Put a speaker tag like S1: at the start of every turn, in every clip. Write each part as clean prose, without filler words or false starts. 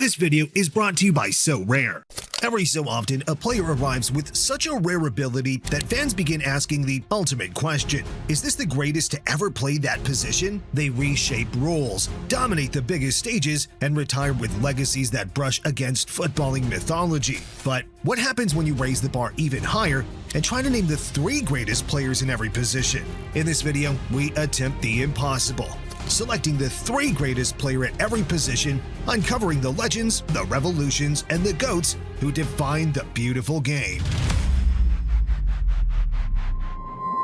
S1: This video is brought to you by So Rare. Every so often, a player arrives with such a rare ability that fans begin asking the ultimate question: is this the greatest to ever play that position? They reshape roles, dominate the biggest stages, and retire with legacies that brush against footballing mythology. But what happens when you raise the bar even higher and try to name the 3 greatest players in every position? In this video, we attempt the impossible, selecting the 3 greatest player at every position, uncovering the legends, the revolutions, and the GOATs who define the beautiful game.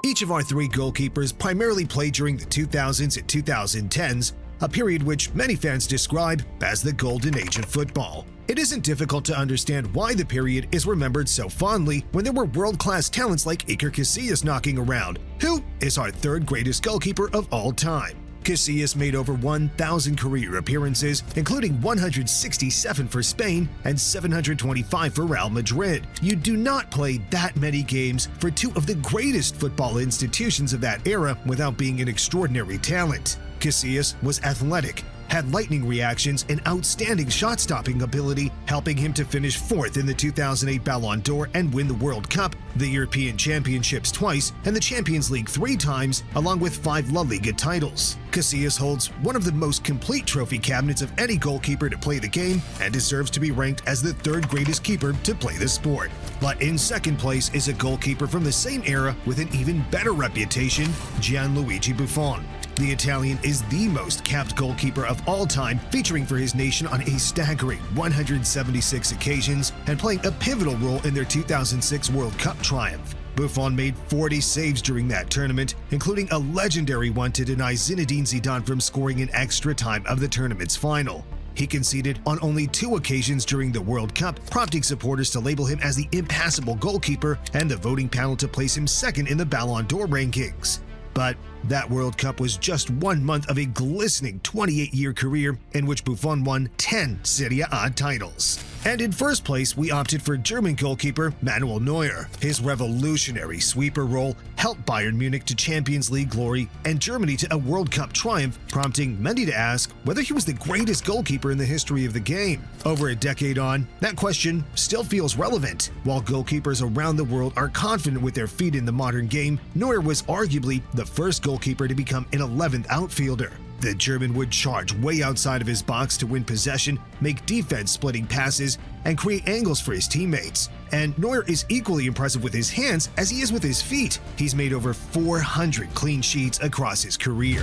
S1: Each of our 3 goalkeepers primarily played during the 2000s and 2010s, a period which many fans describe as the golden age of football. It isn't difficult to understand why the period is remembered so fondly when there were world-class talents like Iker Casillas knocking around, who is our 3rd greatest goalkeeper of all time. Casillas made over 1,000 career appearances, including 167 for Spain and 725 for Real Madrid. You do not play that many games for 2 of the greatest football institutions of that era without being an extraordinary talent. Casillas was athletic, had lightning reactions and outstanding shot-stopping ability, helping him to finish 4th in the 2008 Ballon d'Or and win the World Cup, the European Championships twice, and the Champions League 3 times, along with 5 La Liga titles. Casillas holds one of the most complete trophy cabinets of any goalkeeper to play the game and deserves to be ranked as the 3rd greatest keeper to play the sport. But in 2nd place is a goalkeeper from the same era with an even better reputation, Gianluigi Buffon. The Italian is the most capped goalkeeper of all time, featuring for his nation on a staggering 176 occasions and playing a pivotal role in their 2006 World Cup triumph. Buffon made 40 saves during that tournament, including a legendary one to deny Zinedine Zidane from scoring in extra time of the tournament's final. He conceded on only 2 occasions during the World Cup, prompting supporters to label him as the impassable goalkeeper and the voting panel to place him 2nd in the Ballon d'Or rankings. But that World Cup was just 1 month of a glistening 28-year career in which Buffon won 10 Serie A titles. And in 1st place, we opted for German goalkeeper Manuel Neuer. His revolutionary sweeper role helped Bayern Munich to Champions League glory and Germany to a World Cup triumph, prompting many to ask whether he was the greatest goalkeeper in the history of the game. Over a decade on, that question still feels relevant. While goalkeepers around the world are confident with their feet in the modern game, Neuer was arguably the first goalkeeper to become an 11th outfielder. The German would charge way outside of his box to win possession, make defense-splitting passes, and create angles for his teammates. And Neuer is equally impressive with his hands as he is with his feet. He's made over 400 clean sheets across his career.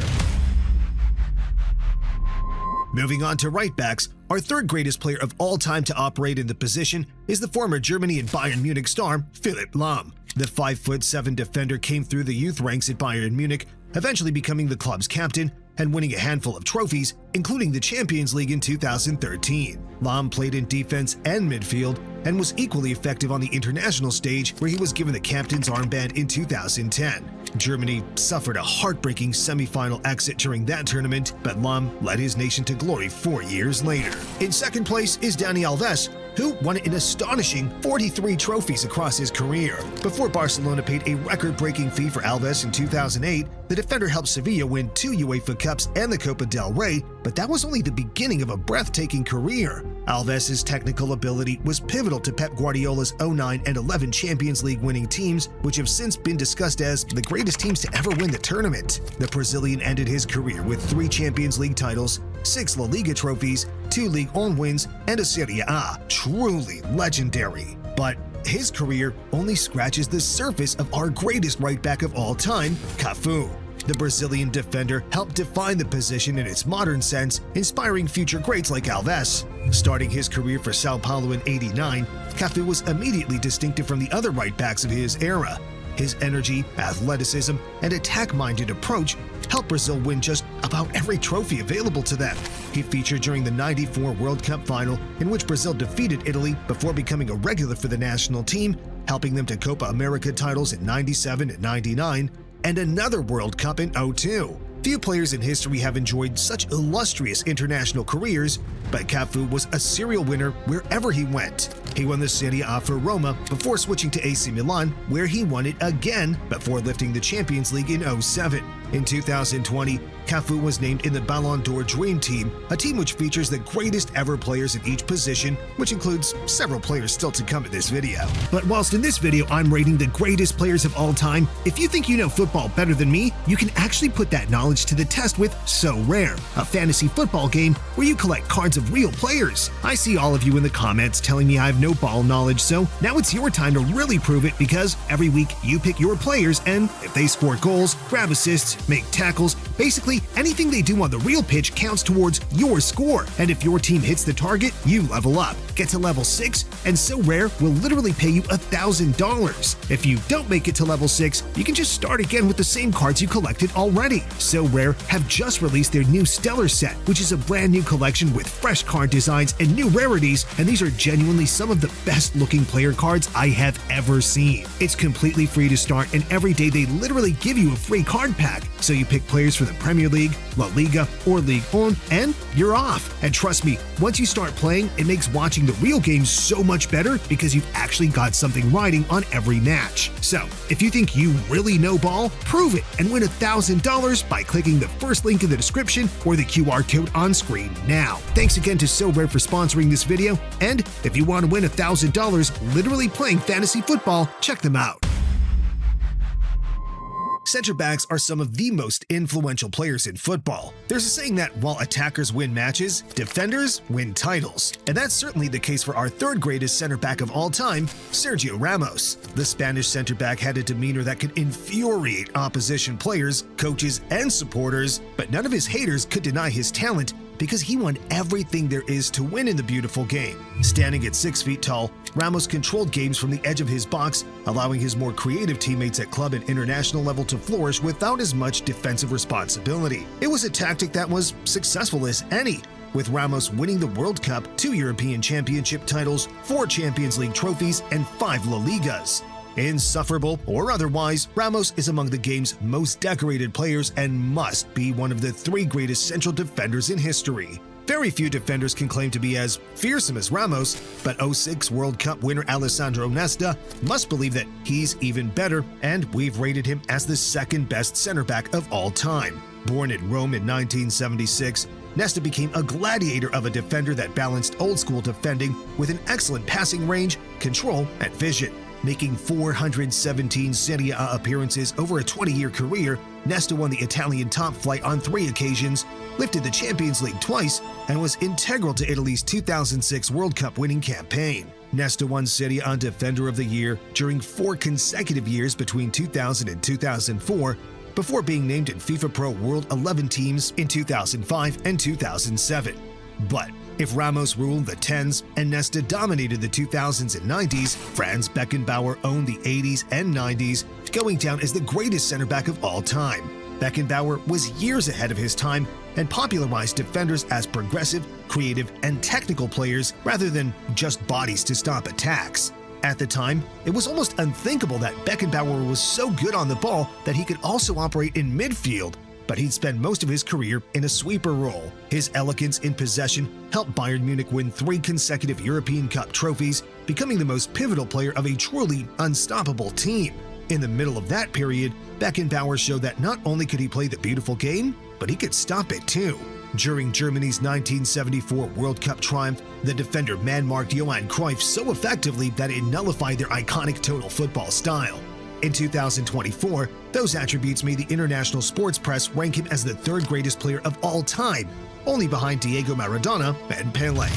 S1: Moving on to right backs, our 3rd greatest player of all time to operate in the position is the former Germany and Bayern Munich star, Philipp Lahm. The 5'7" defender came through the youth ranks at Bayern Munich, eventually becoming the club's captain and winning a handful of trophies, including the Champions League in 2013. Lahm played in defense and midfield and was equally effective on the international stage, where he was given the captain's armband in 2010. Germany suffered a heartbreaking semi-final exit during that tournament, but Lahm led his nation to glory 4 years later. In 2nd place is Dani Alves, who won an astonishing 43 trophies across his career. Before Barcelona paid a record-breaking fee for Alves in 2008, the defender helped Sevilla win 2 UEFA Cups and the Copa del Rey, but that was only the beginning of a breathtaking career. Alves' technical ability was pivotal to Pep Guardiola's 09 and 11 Champions League winning teams, which have since been discussed as the greatest teams to ever win the tournament. The Brazilian ended his career with 3 Champions League titles, 6 La Liga trophies, 2 Ligue 1 wins, and a Serie A. Truly legendary. But his career only scratches the surface of our greatest right back of all time, Cafu. The Brazilian defender helped define the position in its modern sense, inspiring future greats like Alves. Starting his career for Sao Paulo in '89, Cafu was immediately distinctive from the other right backs of his era. His energy, athleticism, and attack-minded approach helped Brazil win just about every trophy available to them. He featured during the '94 World Cup final, in which Brazil defeated Italy before becoming a regular for the national team, helping them to Copa America titles in '97 and '99, and another World Cup in '02. Few players in history have enjoyed such illustrious international careers, but Cafu was a serial winner wherever he went. He won the Serie A for Roma before switching to AC Milan, where he won it again before lifting the Champions League in '07. In 2020, Cafu was named in the Ballon d'Or Dream Team, a team which features the greatest ever players in each position, which includes several players still to come in this video. But whilst in this video I'm rating the greatest players of all time, if you think you know football better than me, you can actually put that knowledge to the test with So Rare, a fantasy football game where you collect cards of real players. I see all of you in the comments telling me I have no ball knowledge, so now it's your time to really prove it, because every week you pick your players, and if they score goals, grab assists, make tackles, basically anything they do on the real pitch counts towards your score. And if your team hits the target, you level up, get to level 6, and So Rare will literally pay you $1,000. If you don't make it to level 6, you can just start again with the same cards you collected already. So Rare have just released their new Stellar set, which is a brand new collection with fresh card designs and new rarities, and these are genuinely some of the best looking player cards I have ever seen. It's completely free to start, and every day they literally give you a free card pack. So you pick players for the Premier League, La Liga, or Ligue 1, and you're off. And trust me, once you start playing, it makes watching the real games so much better because you've actually got something riding on every match. So if you think you really know ball, prove it and win $1,000 by clicking the first link in the description or the QR code on screen now. Thanks again to So Rare for sponsoring this video, and if you want to win $1,000 literally playing fantasy football, check them out. Center backs are some of the most influential players in football. There's a saying that while attackers win matches, defenders win titles. And that's certainly the case for our third greatest center back of all time, Sergio Ramos. The Spanish center back had a demeanor that could infuriate opposition players, coaches, and supporters, but none of his haters could deny his talent, because he won everything there is to win in the beautiful game. Standing at 6 feet tall, Ramos controlled games from the edge of his box, allowing his more creative teammates at club and international level to flourish without as much defensive responsibility. It was a tactic that was successful as any, with Ramos winning the World Cup, 2 European Championship titles, 4 Champions League trophies, and 5 La Ligas. Insufferable or otherwise, Ramos is among the game's most decorated players and must be one of the 3 greatest central defenders in history. Very few defenders can claim to be as fearsome as Ramos, but 2006 World Cup winner Alessandro Nesta must believe that he's even better, and we've rated him as the second best center back of all time. Born in Rome in 1976, Nesta became a gladiator of a defender that balanced old-school defending with an excellent passing range, control, and vision. Making 417 Serie A appearances over a 20-year career, Nesta won the Italian top flight on 3 occasions, lifted the Champions League twice, and was integral to Italy's 2006 World Cup winning campaign. Nesta won Serie A Defender of the Year during 4 consecutive years between 2000 and 2004, before being named in FIFA Pro World 11 teams in 2005 and 2007. But if Ramos ruled the 10s and Nesta dominated the 2000s and 90s, Franz Beckenbauer owned the 80s and 90s, going down as the greatest center back of all time. Beckenbauer was years ahead of his time and popularized defenders as progressive, creative, and technical players rather than just bodies to stop attacks. At the time, it was almost unthinkable that Beckenbauer was so good on the ball that he could also operate in midfield, but he'd spend most of his career in a sweeper role. His elegance in possession helped Bayern Munich win 3 consecutive European Cup trophies, becoming the most pivotal player of a truly unstoppable team. In the middle of that period, Beckenbauer showed that not only could he play the beautiful game, but he could stop it too. During Germany's 1974 World Cup triumph, the defender man-marked Johan Cruyff so effectively that it nullified their iconic total football style. In 2024, those attributes made the international sports press rank him as the 3rd greatest player of all time, only behind Diego Maradona and Pelé.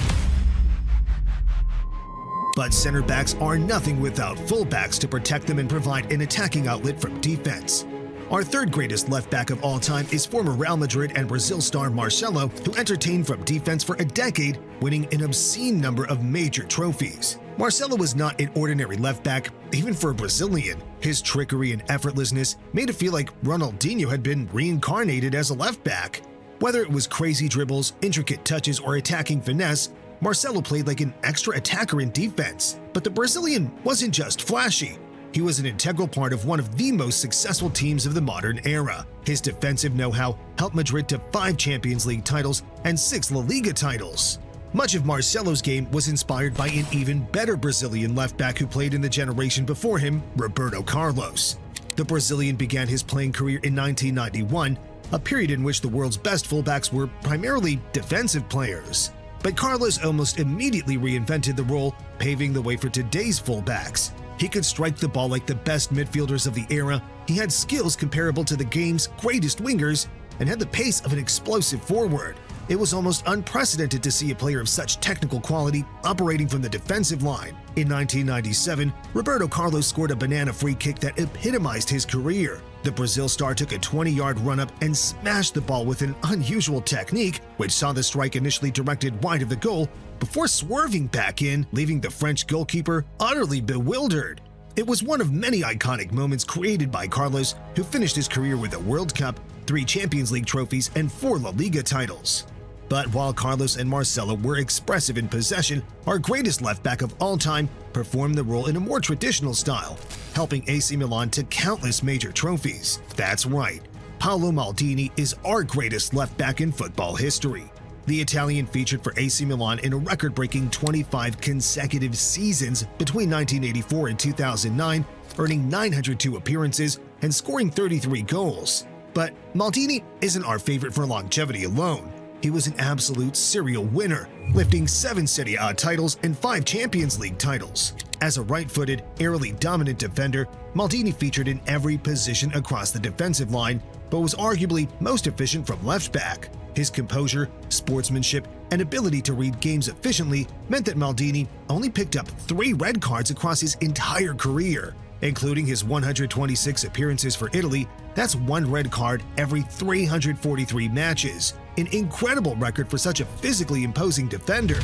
S1: But center backs are nothing without fullbacks to protect them and provide an attacking outlet from defense. Our 3rd greatest left back of all time is former Real Madrid and Brazil star Marcelo, who entertained from defense for a decade, winning an obscene number of major trophies. Marcelo was not an ordinary left back, even for a Brazilian. His trickery and effortlessness made it feel like Ronaldinho had been reincarnated as a left back. Whether it was crazy dribbles, intricate touches, or attacking finesse, Marcelo played like an extra attacker in defense. But the Brazilian wasn't just flashy. He was an integral part of one of the most successful teams of the modern era. His defensive know-how helped Madrid to 5 Champions League titles and 6 La Liga titles. Much of Marcelo's game was inspired by an even better Brazilian left-back who played in the generation before him, Roberto Carlos. The Brazilian began his playing career in 1991, a period in which the world's best fullbacks were primarily defensive players. But Carlos almost immediately reinvented the role, paving the way for today's fullbacks. He could strike the ball like the best midfielders of the era, he had skills comparable to the game's greatest wingers, and had the pace of an explosive forward. It was almost unprecedented to see a player of such technical quality operating from the defensive line. In 1997, Roberto Carlos scored a banana free kick that epitomized his career. The Brazil star took a 20-yard run-up and smashed the ball with an unusual technique, which saw the strike initially directed wide of the goal before swerving back in, leaving the French goalkeeper utterly bewildered. It was one of many iconic moments created by Carlos, who finished his career with a World Cup, 3 Champions League trophies, and 4 La Liga titles. But while Carlos and Marcelo were expressive in possession, our greatest left-back of all time performed the role in a more traditional style, helping AC Milan to countless major trophies. That's right, Paolo Maldini is our greatest left-back in football history. The Italian featured for AC Milan in a record-breaking 25 consecutive seasons between 1984 and 2009, earning 902 appearances and scoring 33 goals. But Maldini isn't our favorite for longevity alone. He was an absolute serial winner, lifting 7 Serie A titles and 5 Champions League titles. As a right-footed, aerially dominant defender, Maldini featured in every position across the defensive line, but was arguably most efficient from left back. His composure, sportsmanship, and ability to read games efficiently meant that Maldini only picked up 3 red cards across his entire career. Including his 126 appearances for Italy, that's 1 red card every 343 matches, an incredible record for such a physically imposing defender.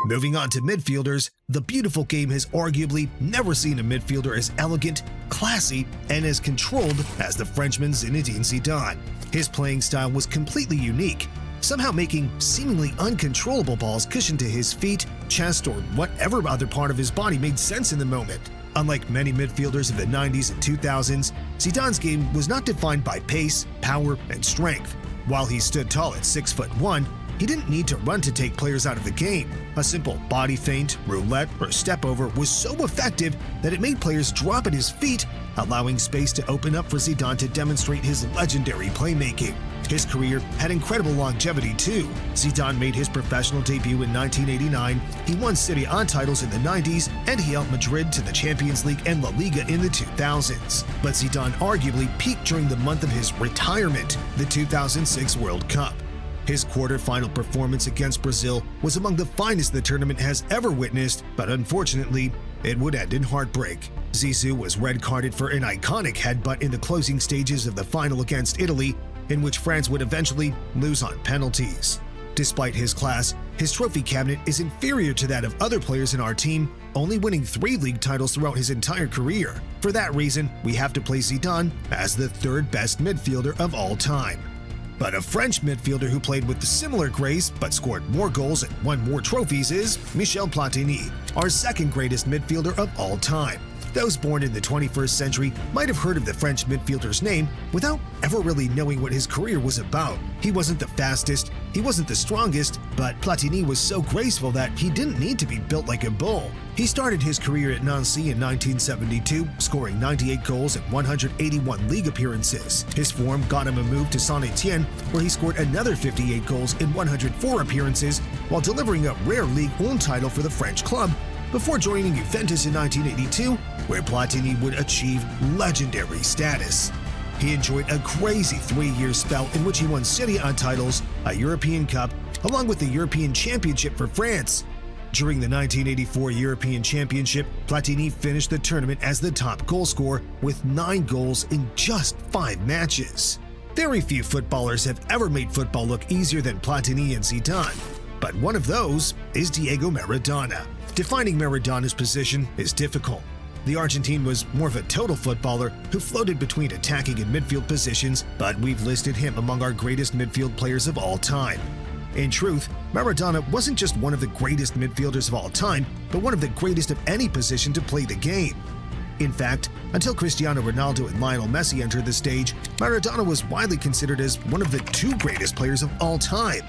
S1: Moving on to midfielders, the beautiful game has arguably never seen a midfielder as elegant, classy, and as controlled as the Frenchman Zinedine Zidane. His playing style was completely unique, somehow making seemingly uncontrollable balls cushion to his feet, chest, or whatever other part of his body made sense in the moment. Unlike many midfielders of the 90s and 2000s, Zidane's game was not defined by pace, power, and strength. While he stood tall at 6'1", he didn't need to run to take players out of the game. A simple body feint, roulette, or step over was so effective that it made players drop at his feet, allowing space to open up for Zidane to demonstrate his legendary playmaking. His career had incredible longevity too. Zidane made his professional debut in 1989, he won Serie A titles in the 90s, and he helped Madrid to the Champions League and La Liga in the 2000s. But Zidane arguably peaked during the month of his retirement, the 2006 World Cup. His quarterfinal performance against Brazil was among the finest the tournament has ever witnessed, but unfortunately, it would end in heartbreak. Zizou was red-carded for an iconic headbutt in the closing stages of the final against Italy, in which France would eventually lose on penalties. Despite his class, his trophy cabinet is inferior to that of other players in our team, only winning 3 league titles throughout his entire career. For that reason, we have to place Zidane as the 3rd best midfielder of all time. But a French midfielder who played with similar grace but scored more goals and won more trophies is Michel Platini, our 2nd greatest midfielder of all time. Those born in the 21st century might have heard of the French midfielder's name without ever really knowing what his career was about. He wasn't the fastest, he wasn't the strongest, but Platini was so graceful that he didn't need to be built like a bull. He started his career at Nancy in 1972, scoring 98 goals and 181 league appearances. His form got him a move to Saint-Étienne, where he scored another 58 goals in 104 appearances, while delivering a rare Ligue 1 title for the French club, before joining Juventus in 1982, where Platini would achieve legendary status. He enjoyed a crazy 3-year spell in which he won Serie A titles, a European Cup, along with the European Championship for France. During the 1984 European Championship, Platini finished the tournament as the top goalscorer with 9 goals in just 5 matches. Very few footballers have ever made football look easier than Platini and Zidane, but one of those is Diego Maradona. Defining Maradona's position is difficult. The Argentine was more of a total footballer who floated between attacking and midfield positions, but we've listed him among our greatest midfield players of all time. In truth, Maradona wasn't just one of the greatest midfielders of all time, but one of the greatest of any position to play the game. In fact, until Cristiano Ronaldo and Lionel Messi entered the stage, Maradona was widely considered as one of the 2 greatest players of all time.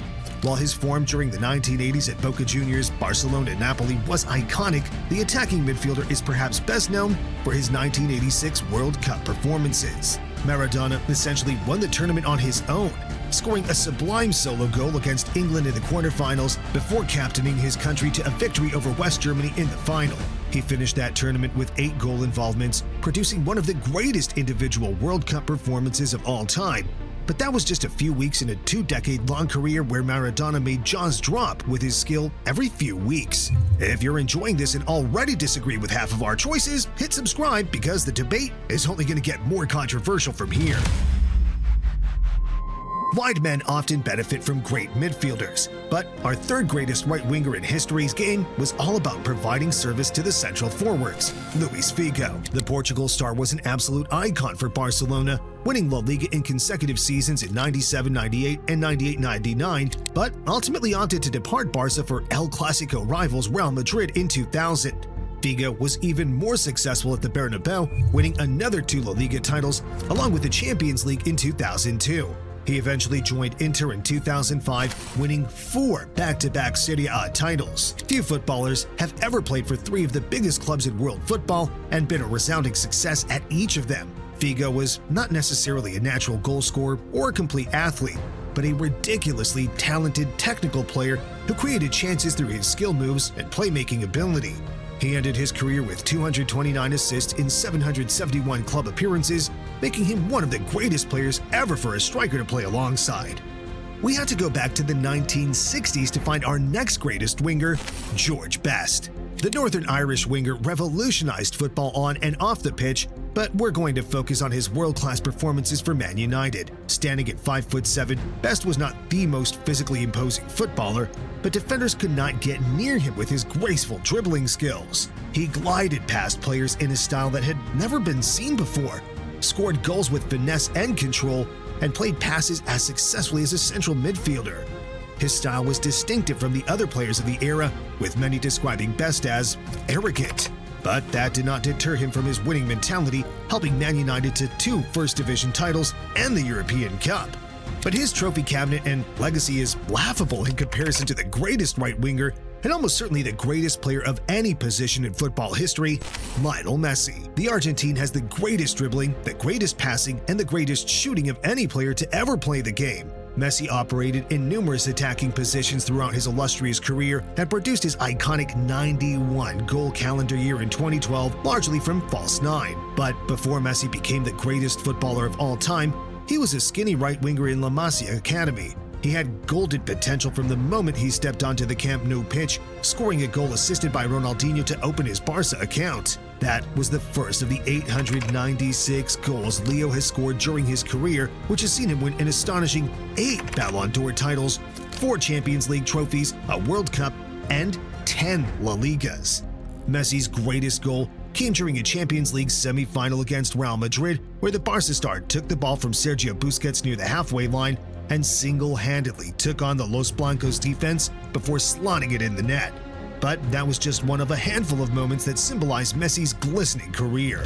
S1: While his form during the 1980s at Boca Juniors, Barcelona, and Napoli was iconic, the attacking midfielder is perhaps best known for his 1986 World Cup performances. Maradona essentially won the tournament on his own, scoring a sublime solo goal against England in the quarterfinals before captaining his country to a victory over West Germany in the final. He finished that tournament with 8 goal involvements, producing one of the greatest individual World Cup performances of all time. But that was just a few weeks in a 2-decade-long career where Maradona made jaws drop with his skill every few weeks. If you're enjoying this and already disagree with half of our choices, hit subscribe because the debate is only going to get more controversial from here. Wide men often benefit from great midfielders, but our third greatest right winger in history's game was all about providing service to the central forwards, Luis Figo. The Portugal star was an absolute icon for Barcelona, winning La Liga in consecutive seasons in 97-98 and 98-99, but ultimately opted to depart Barca for El Clasico rivals Real Madrid in 2000. Figo was even more successful at the Bernabeu, winning another 2 La Liga titles, along with the Champions League in 2002. He eventually joined Inter in 2005, winning 4 back-to-back Serie A titles. Few footballers have ever played for 3 of the biggest clubs in world football and been a resounding success at each of them. Figo was not necessarily a natural goal scorer or a complete athlete, but a ridiculously talented technical player who created chances through his skill moves and playmaking ability. He ended his career with 229 assists in 771 club appearances, making him one of the greatest players ever for a striker to play alongside. We had to go back to the 1960s to find our next greatest winger, George Best. The Northern Irish winger revolutionized football on and off the pitch, but we're going to focus on his world-class performances for Man United. Standing at 5'7", Best was not the most physically imposing footballer, but defenders could not get near him with his graceful dribbling skills. He glided past players in a style that had never been seen before, scored goals with finesse and control, and played passes as successfully as a central midfielder. His style was distinctive from the other players of the era, with many describing Best as arrogant. But that did not deter him from his winning mentality, helping Man United to 2 First Division titles and the European Cup. But his trophy cabinet and legacy is laughable in comparison to the greatest right winger and almost certainly the greatest player of any position in football history, Lionel Messi. The Argentine has the greatest dribbling, the greatest passing, and the greatest shooting of any player to ever play the game. Messi operated in numerous attacking positions throughout his illustrious career and produced his iconic 91-goal calendar year in 2012 largely from false 9. But before Messi became the greatest footballer of all time, he was a skinny right winger in La Masia Academy. He had golden potential from the moment he stepped onto the Camp Nou pitch, scoring a goal assisted by Ronaldinho to open his Barca account. That was the first of the 896 goals Leo has scored during his career, which has seen him win an astonishing 8 Ballon d'Or titles, 4 Champions League trophies, a World Cup, and 10 La Ligas. Messi's greatest goal came during a Champions League semi-final against Real Madrid, where the Barca star took the ball from Sergio Busquets near the halfway line and single-handedly took on the Los Blancos defense before slotting it in the net. But that was just one of a handful of moments that symbolize Messi's glistening career.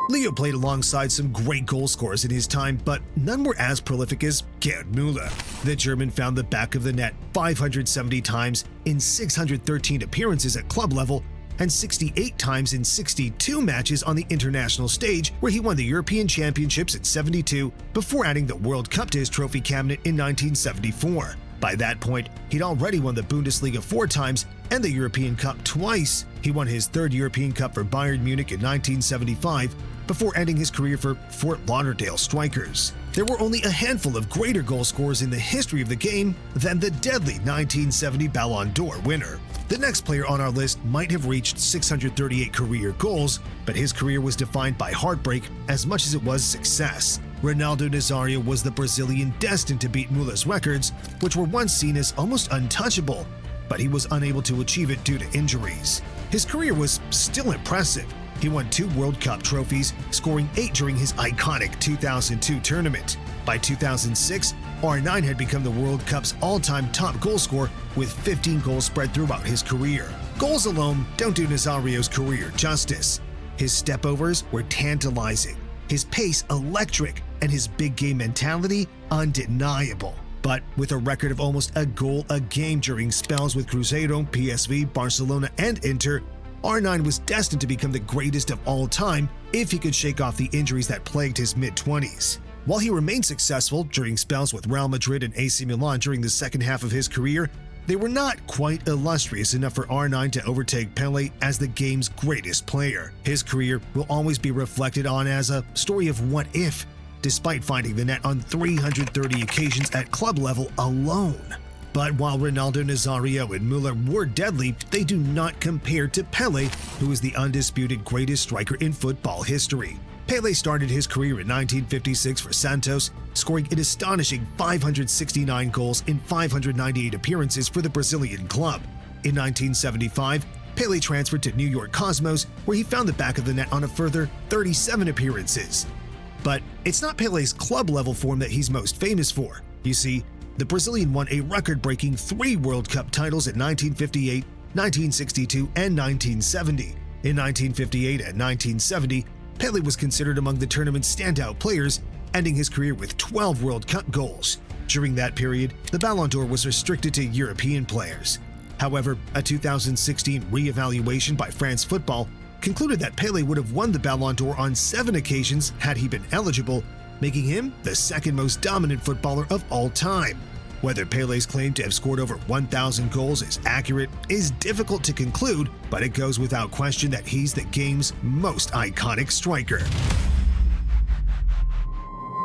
S1: Leo played alongside some great goal scorers in his time, but none were as prolific as Gerd Müller. The German found the back of the net 570 times in 613 appearances at club level and 68 times in 62 matches on the international stage, where he won the European Championships at 72 before adding the World Cup to his trophy cabinet in 1974. By that point, he'd already won the Bundesliga 4 times and the European Cup twice. He won his 3rd European Cup for Bayern Munich in 1975 before ending his career for Fort Lauderdale Strikers. There were only a handful of greater goal scorers in the history of the game than the deadly 1970 Ballon d'Or winner. The next player on our list might have reached 638 career goals, but his career was defined by heartbreak as much as it was success. Ronaldo Nazario was the Brazilian destined to beat Mula's records, which were once seen as almost untouchable, but he was unable to achieve it due to injuries. His career was still impressive. He won 2 World Cup trophies, scoring 8 during his iconic 2002 tournament. By 2006, R9 had become the World Cup's all-time top goal scorer with 15 goals spread throughout his career. Goals alone don't do Nazario's career justice. His stepovers were tantalizing, his pace electric, and his big game mentality undeniable. But with a record of almost a goal a game during spells with Cruzeiro, PSV, Barcelona, and Inter, R9 was destined to become the greatest of all time if he could shake off the injuries that plagued his mid-20s. While he remained successful during spells with Real Madrid and AC Milan during the second half of his career, they were not quite illustrious enough for R9 to overtake Pelé as the game's greatest player. His career will always be reflected on as a story of what if, despite finding the net on 330 occasions at club level alone. But while Ronaldo, Nazario, and Müller were deadly, they do not compare to Pelé, who is the undisputed greatest striker in football history. Pelé started his career in 1956 for Santos, scoring an astonishing 569 goals in 598 appearances for the Brazilian club. In 1975, Pelé transferred to New York Cosmos, where he found the back of the net on a further 37 appearances. But it's not Pelé's club-level form that he's most famous for. You see, the Brazilian won a record-breaking 3 World Cup titles in 1958, 1962, and 1970. In 1958 and 1970, Pelé was considered among the tournament's standout players, ending his career with 12 World Cup goals. During that period, the Ballon d'Or was restricted to European players. However, a 2016 re-evaluation by France Football concluded that Pelé would have won the Ballon d'Or on 7 occasions had he been eligible, making him the second most dominant footballer of all time. Whether Pelé's claim to have scored over 1,000 goals is accurate is difficult to conclude, but it goes without question that he's the game's most iconic striker.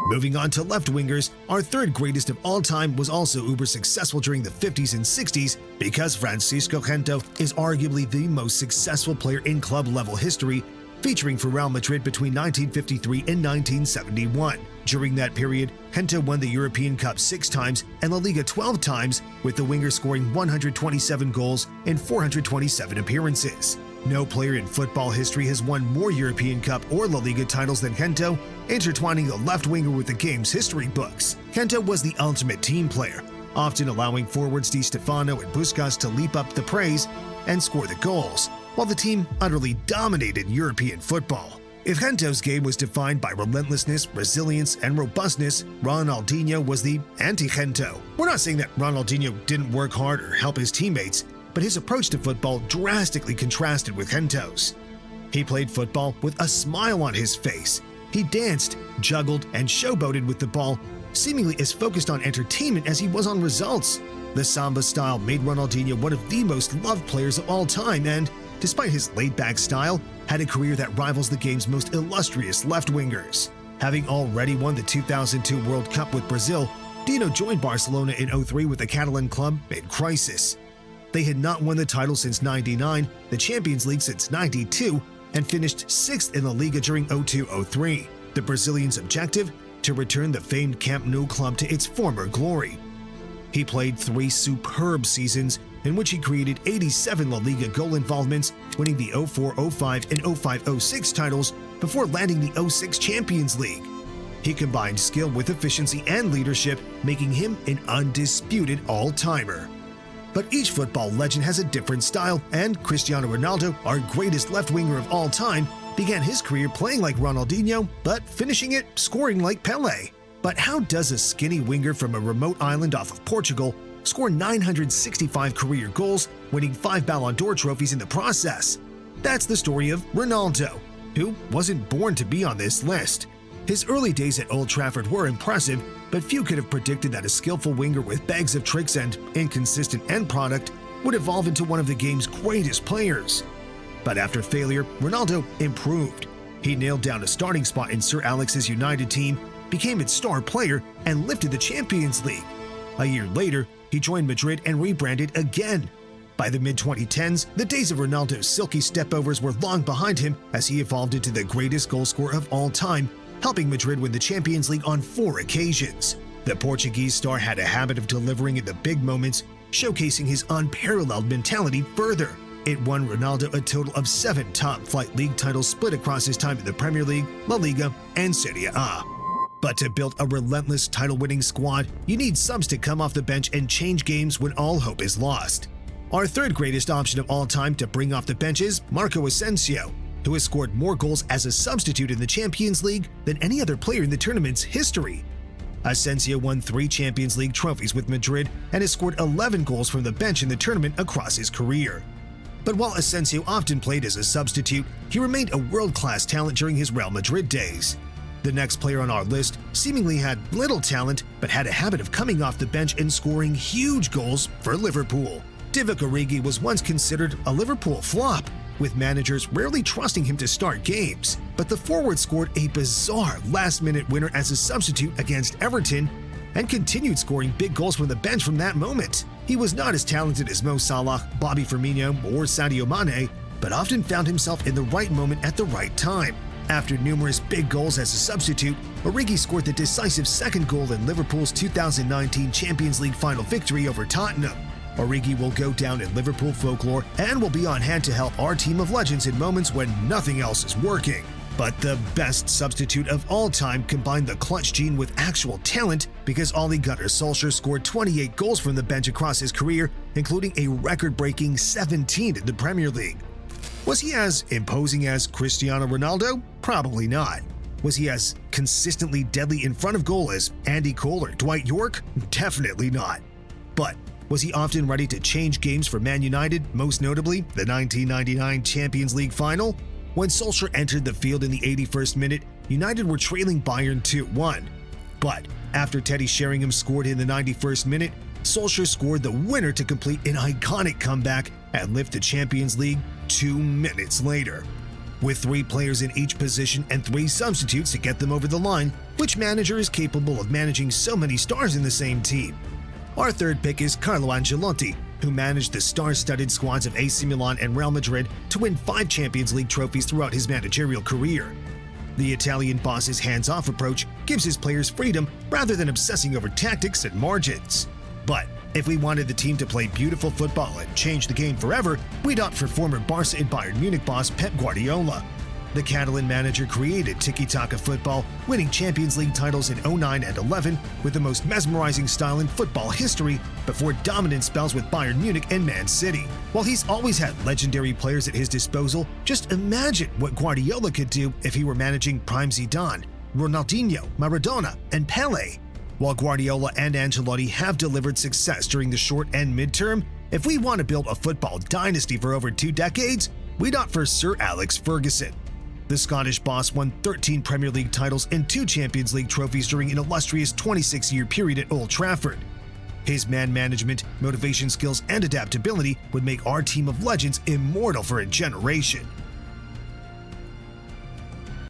S1: Moving on to left wingers, our third greatest of all time was also uber successful during the 50s and 60s because Francisco Gento is arguably the most successful player in club-level history, featuring for Real Madrid between 1953 and 1971. During that period, Gento won the European Cup 6 times and La Liga 12 times, with the winger scoring 127 goals in 427 appearances. No player in football history has won more European Cup or La Liga titles than Gento, intertwining the left winger with the game's history books. Gento was the ultimate team player, often allowing forwards Di Stefano and Puskas to leap up the praise and score the goals, while the team utterly dominated European football. If Gento's game was defined by relentlessness, resilience, and robustness, Ronaldinho was the anti-Gento. We're not saying that Ronaldinho didn't work hard or help his teammates, but his approach to football drastically contrasted with Gento's. He played football with a smile on his face. He danced, juggled, and showboated with the ball, seemingly as focused on entertainment as he was on results. The Samba style made Ronaldinho one of the most loved players of all time and, despite his laid-back style, had a career that rivals the game's most illustrious left wingers. Having already won the 2002 World Cup with Brazil, Dino joined Barcelona in 2003 with the Catalan club in crisis. They had not won the title since '99, the Champions League since '92, and finished 6th in La Liga during 2002-03. The Brazilians' objective? To return the famed Camp Nou club to its former glory. He played 3 superb seasons in which he created 87 La Liga goal involvements, winning the 04-05 and 05-06 titles before landing the 06 Champions League. He combined skill with efficiency and leadership, making him an undisputed all-timer. But each football legend has a different style, and Cristiano Ronaldo, our greatest left winger of all time, began his career playing like Ronaldinho, but finishing it scoring like Pelé. But how does a skinny winger from a remote island off of Portugal score 965 career goals, winning 5 Ballon d'Or trophies in the process? That's the story of Ronaldo, who wasn't born to be on this list. His early days at Old Trafford were impressive, but few could have predicted that a skillful winger with bags of tricks and inconsistent end product would evolve into one of the game's greatest players. But after failure, Ronaldo improved. He nailed down a starting spot in Sir Alex's United team, became its star player, and lifted the Champions League. A year later, he joined Madrid and rebranded again. By the mid-2010s, the days of Ronaldo's silky stepovers were long behind him as he evolved into the greatest goalscorer of all time, helping Madrid win the Champions League on 4 occasions. The Portuguese star had a habit of delivering in the big moments, showcasing his unparalleled mentality further. It won Ronaldo a total of 7 top-flight league titles split across his time in the Premier League, La Liga, and Serie A. But to build a relentless title-winning squad, you need subs to come off the bench and change games when all hope is lost. Our third greatest option of all time to bring off the bench is Marco Asensio, who has scored more goals as a substitute in the Champions League than any other player in the tournament's history. Asensio won 3 Champions League trophies with Madrid and has scored 11 goals from the bench in the tournament across his career. But while Asensio often played as a substitute, he remained a world-class talent during his Real Madrid days. The next player on our list seemingly had little talent but had a habit of coming off the bench and scoring huge goals for Liverpool. Divock Origi was once considered a Liverpool flop, with managers rarely trusting him to start games. But the forward scored a bizarre last-minute winner as a substitute against Everton and continued scoring big goals from the bench from that moment. He was not as talented as Mo Salah, Bobby Firmino, or Sadio Mane, but often found himself in the right moment at the right time. After numerous big goals as a substitute, Origi scored the decisive second goal in Liverpool's 2019 Champions League final victory over Tottenham. Origi will go down in Liverpool folklore and will be on hand to help our team of legends in moments when nothing else is working. But the best substitute of all time combined the clutch gene with actual talent, because Ole Gunnar Solskjaer scored 28 goals from the bench across his career, including a record-breaking 17 in the Premier League. Was he as imposing as Cristiano Ronaldo? Probably not. Was he as consistently deadly in front of goal as Andy Cole or Dwight York? Definitely not. But was he often ready to change games for Man United, most notably the 1999 Champions League final? When Solskjaer entered the field in the 81st minute, United were trailing Bayern 2-1. But after Teddy Sheringham scored in the 91st minute, Solskjaer scored the winner to complete an iconic comeback and lift the Champions League 2 minutes later. With 3 players in each position and 3 substitutes to get them over the line, which manager is capable of managing so many stars in the same team? Our third pick is Carlo Ancelotti, who managed the star-studded squads of AC Milan and Real Madrid to win 5 Champions League trophies throughout his managerial career. The Italian boss's hands-off approach gives his players freedom rather than obsessing over tactics and margins. But if we wanted the team to play beautiful football and change the game forever, we'd opt for former Barca and Bayern Munich boss Pep Guardiola. The Catalan manager created tiki-taka football, winning Champions League titles in 09 and 11 with the most mesmerizing style in football history before dominant spells with Bayern Munich and Man City. While he's always had legendary players at his disposal, just imagine what Guardiola could do if he were managing prime Zidane, Ronaldinho, Maradona, and Pelé. While Guardiola and Ancelotti have delivered success during the short and midterm, if we want to build a football dynasty for over 2 decades, we'd opt for Sir Alex Ferguson. The Scottish boss won 13 Premier League titles and 2 Champions League trophies during an illustrious 26-year period at Old Trafford. His man management, motivation skills, and adaptability would make our team of legends immortal for a generation.